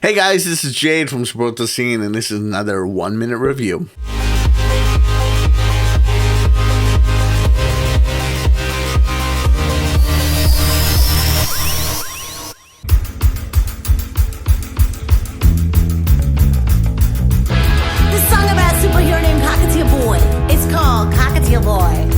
Hey guys, this is Jade from Support the Scene, and this is another 1 minute review. This song about a superhero named Cockatiel Boy. It's called Cockatiel Boy.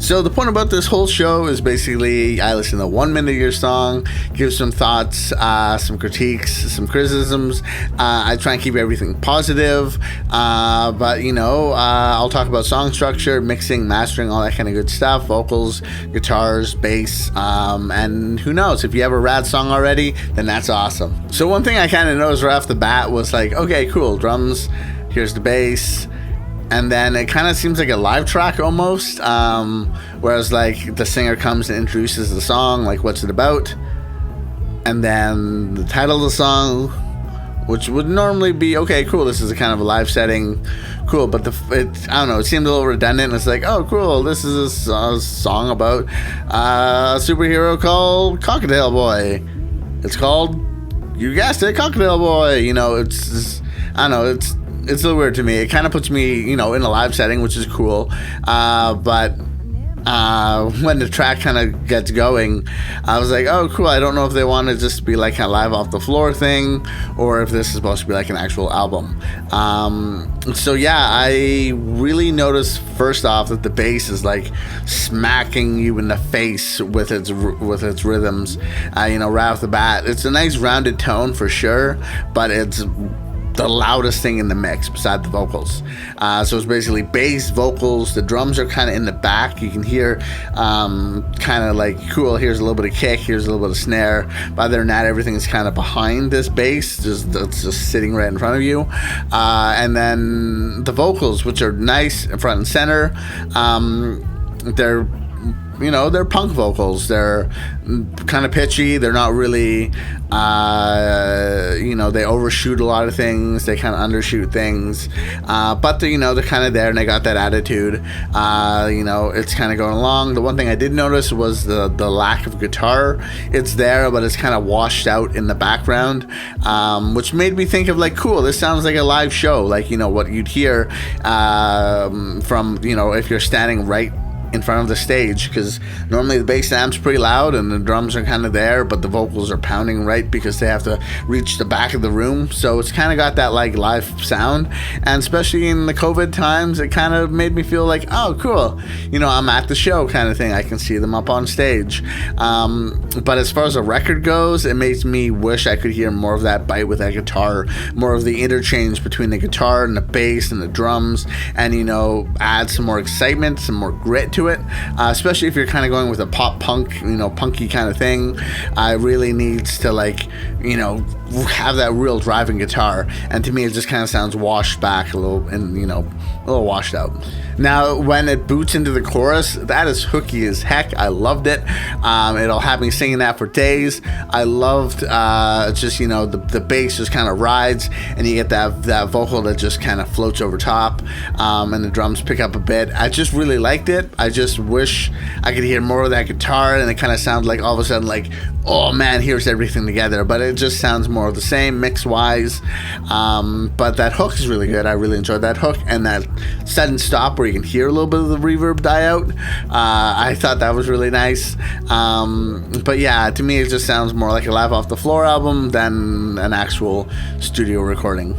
So the point about this whole show is basically I listen to 1 minute of your song, give some thoughts, some critiques, some criticisms. I try and keep everything positive, but I'll talk about song structure, mixing, mastering, all that kind of good stuff, vocals, guitars, bass, and who knows, if you have a rad song already, then that's awesome. So one thing I kind of noticed right off the bat was like, okay, cool, drums, here's the bass. And then it kind of seems like a live track almost, whereas like the singer comes and introduces the song, like what's it about, and then the title of the song, which would normally be okay, cool, this is a kind of a live setting, cool, but I don't know, it seemed a little redundant. It's like, oh cool, this is a song about a superhero called Cockatiel Boy. It's called, you guessed it, Cockatiel Boy. I don't know, it's a little weird to me. It kind of puts me, in a live setting, which is cool. But when the track kind of gets going, I was like, oh, cool. I don't know if they want to just be like kind of live off the floor thing, or if this is supposed to be like an actual album. So yeah, I really noticed first off that the bass is like smacking you in the face with its rhythms. Right off the bat, it's a nice rounded tone for sure, but it's the loudest thing in the mix beside the vocals. So it's basically bass, vocals, the drums are kind of in the back. You can hear kind of like, cool, here's a little bit of kick, here's a little bit of snare. But other than that, everything is kind of behind this bass, it's just sitting right in front of you. And then the vocals, which are nice in front and center, they're punk vocals. They're kind of pitchy. They're not really, they overshoot a lot of things. They kind of undershoot things. But they're kind of there, and they got that attitude. It's kind of going along. The one thing I did notice was the lack of guitar. It's there, but it's kind of washed out in the background, which made me think of like, cool, this sounds like a live show. Like, what you'd hear from, if you're standing right in front of the stage, because normally the bass amp's pretty loud and the drums are kind of there, but the vocals are pounding right because they have to reach the back of the room. So it's kind of got that like live sound, and especially in the COVID times, it kind of made me feel like, oh cool, I'm at the show kind of thing. I can see them up on stage. But as far as a record goes, it makes me wish I could hear more of that bite with that guitar, more of the interchange between the guitar and the bass and the drums, and add some more excitement, some more grit to it, especially if you're kind of going with a pop punk, punky kind of thing. It really needs to have that real driving guitar, and to me it just kind of sounds washed back a little, and a little washed out. Now when it boots into the chorus, that is hooky as heck. I loved it. It'll have me singing that for days. I loved the bass just kind of rides, and you get that vocal that just kind of floats over top, and the drums pick up a bit. I just really liked it. I just wish I could hear more of that guitar, and it kind of sounds like all of a sudden like, oh man, here's everything together. But it just sounds more of the same mix wise. But that hook is really good. I really enjoyed that hook, and that sudden stop where you can hear a little bit of the reverb die out. I thought that was really nice. But yeah, to me it just sounds more like a live off the floor album than an actual studio recording.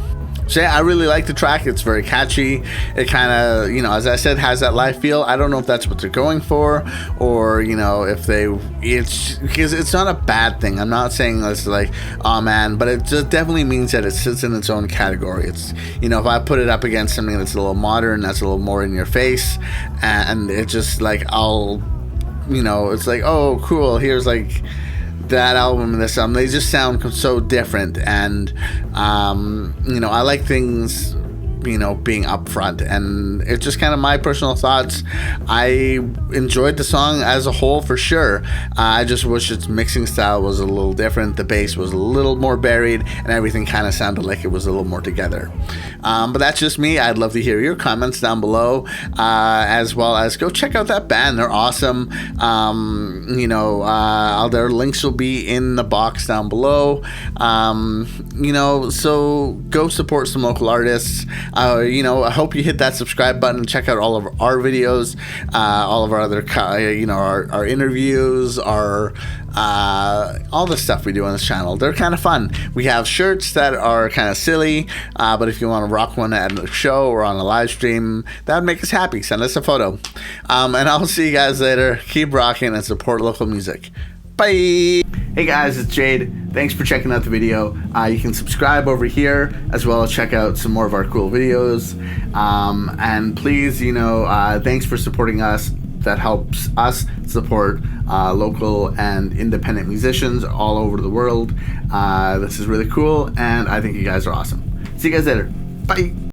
So yeah, I really like the track. It's very catchy. It kind of, as I said, has that live feel. I don't know if that's what they're going for, or if it's because it's not a bad thing. I'm not saying it's like, oh man, but it just definitely means that it sits in its own category. It's, if I put it up against something that's a little modern, that's a little more in your face, and it's just like it's like, oh cool, here's like that album and this album, they just sound so different. And I like things being upfront, and it's just kind of my personal thoughts. I enjoyed the song as a whole for sure. I just wish its mixing style was a little different. The bass was a little more buried, and everything kind of sounded like it was a little more together. But that's just me. I'd love to hear your comments down below, as well as go check out that band. They're awesome. Their links will be in the box down below. So go support some local artists. I hope you hit that subscribe button and check out all of our videos, all of our other, our interviews, all the stuff we do on this channel. They're kind of fun. We have shirts that are kind of silly, but if you want to rock one at a show or on a live stream, that would make us happy. Send us a photo. And I'll see you guys later. Keep rocking and support local music. Bye. Hey guys, it's Jade. Thanks for checking out the video. You can subscribe over here, as well as check out some more of our cool videos. And please, thanks for supporting us. That helps us support local and independent musicians all over the world. This is really cool, and I think you guys are awesome. See you guys later. Bye.